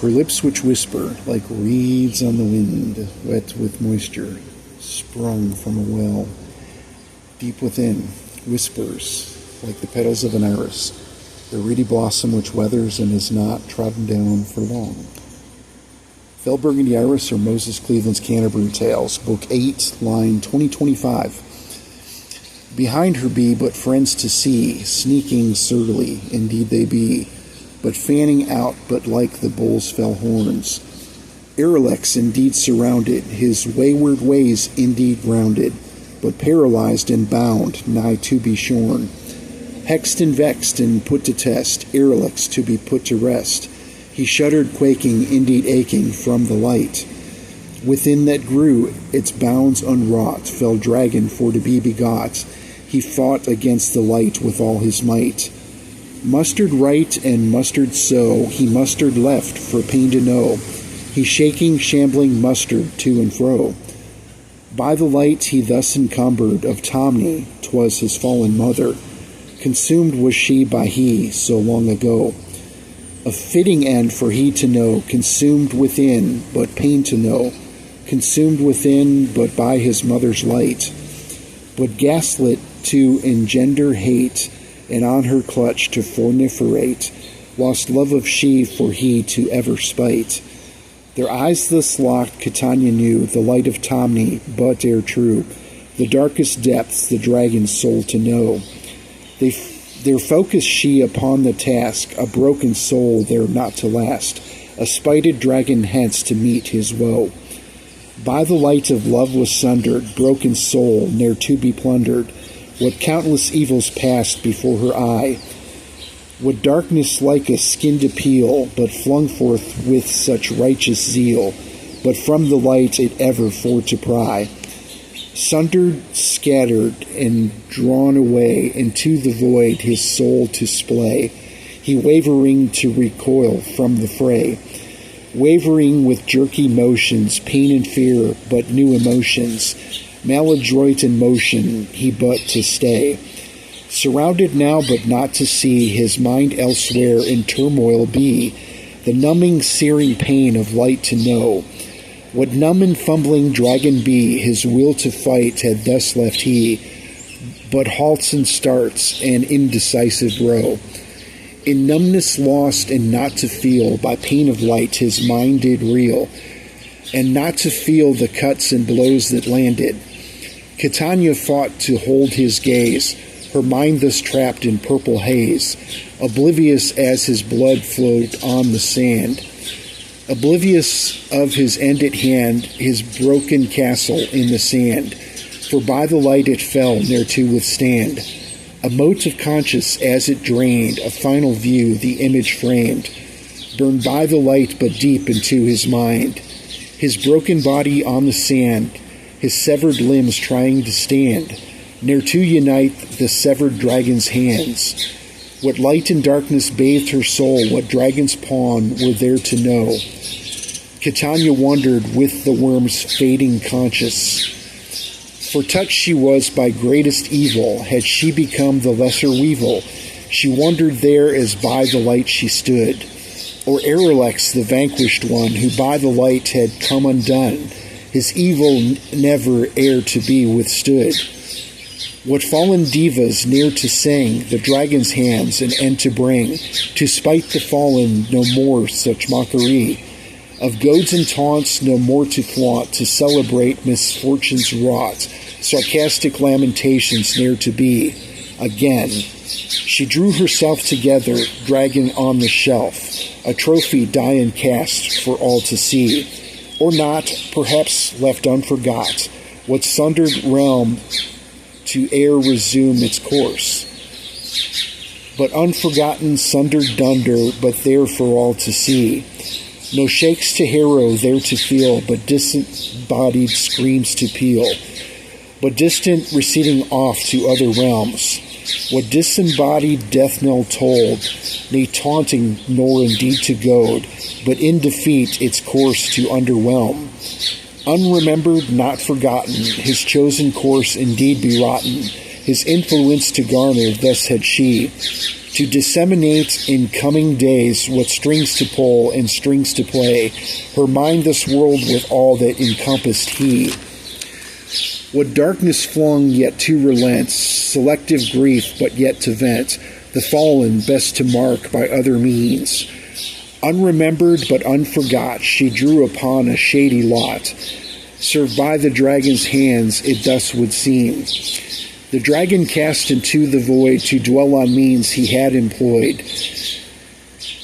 Her lips which whisper like reeds on the wind, wet with moisture, sprung from a well. Deep within, whispers like the petals of an iris, the reedy blossom which weathers and is not trodden down for long. Fell Burgundy Iris or Moses Cleaveland's Canterbury Tales, Book 8, line 2025. Behind her be but friends to see, sneaking surly, indeed they be, but fanning out but like the bull's fell horns. Erelex indeed surrounded, his wayward ways indeed grounded, but paralyzed and bound, nigh to be shorn. Hexed and vexed and put to test, Erelex to be put to rest. He shuddered quaking, indeed aching, from the light. Within that grew, its bounds unwrought, fell dragon for to be begot. He fought against the light with all his might. Mustered right and mustered so, he mustered left for pain to know. He shaking, shambling, mustered to and fro. By the light he thus encumbered of Tomni, 'twas his fallen mother. Consumed was she by he so long ago. A fitting end for he to know, consumed within, but pain to know. Consumed within, but by his mother's light. But gaslit to engender hate, and on her clutch to forniferate, whilst love of she for he to ever spite. Their eyes thus locked, Catania knew the light of Tomni, but ere true, the darkest depths the dragon's soul to know. Their focus she upon the task, a broken soul there not to last, a spited dragon hence to meet his woe. By the light of love was sundered, broken soul ne'er to be plundered. What countless evils passed before her eye, what darkness like a skinned appeal, but flung forth with such righteous zeal, but from the light it ever for to pry. Sundered, scattered, and drawn away into the void his soul to splay, he wavering to recoil from the fray. Wavering with jerky motions, pain and fear, but new emotions, maladroit in motion, he but to stay. Surrounded now but not to see, his mind elsewhere in turmoil be, the numbing, searing pain of light to know. What numb and fumbling dragon be, his will to fight had thus left he, but halts and starts, an indecisive row. In numbness lost and not to feel, by pain of light his mind did reel, and not to feel the cuts and blows that landed. Catania fought to hold his gaze, her mind thus trapped in purple haze, oblivious as his blood flowed on the sand. Oblivious of his end at hand, his broken castle in the sand, for by the light it fell ne'er to withstand. A mote of conscience as it drained, a final view the image framed, burned by the light but deep into his mind. His broken body on the sand, his severed limbs trying to stand, ne'er to unite the severed dragon's hands. What light and darkness bathed her soul, what dragon's pawn were there to know. Catania wondered with the worm's fading conscience. For touched she was by greatest evil, had she become the lesser weevil. She wondered there as by the light she stood. Or Erelex, the vanquished one, who by the light had come undone, his evil never ere to be withstood. What fallen divas near to sing, the dragon's hands an end to bring, to spite the fallen no more such mockery. Of goads and taunts no more to flaunt, to celebrate misfortunes wrought, sarcastic lamentations near to be. Again, she drew herself together, dragon on the shelf, a trophy Dian cast for all to see, or not, perhaps left unforgot, what sundered realm to ere resume its course. But unforgotten, sundered dunder, but there for all to see. No shakes to harrow there to feel, but disembodied screams to peal. But distant receding off to other realms. What disembodied death knell told, nay taunting nor indeed to goad, but in defeat its course to underwhelm. Unremembered, not forgotten, his chosen course indeed berotten, his influence to garner thus had she, to disseminate in coming days what strings to pull and strings to play, her mind this world with all that encompassed he. What darkness flung yet to relent, selective grief but yet to vent, the fallen best to mark by other means. Unremembered but unforgot, she drew upon a shady lot, served by the dragon's hands, it thus would seem. The dragon cast into the void to dwell on means he had employed.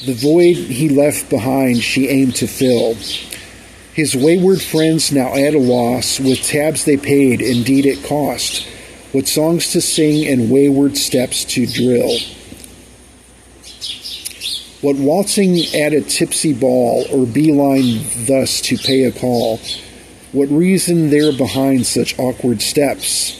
The void he left behind she aimed to fill. His wayward friends now at a loss, with tabs they paid, indeed it cost, what songs to sing and wayward steps to drill. What waltzing at a tipsy ball, or beeline thus to pay a call, what reason there behind such awkward steps?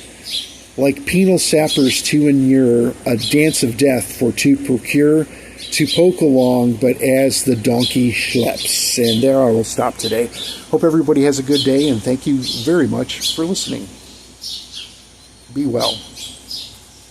Like penal sappers to inure, a dance of death for to procure, to poke along, but as the donkey schleps. And there I will stop today. Hope everybody has a good day, and thank you very much for listening. Be well.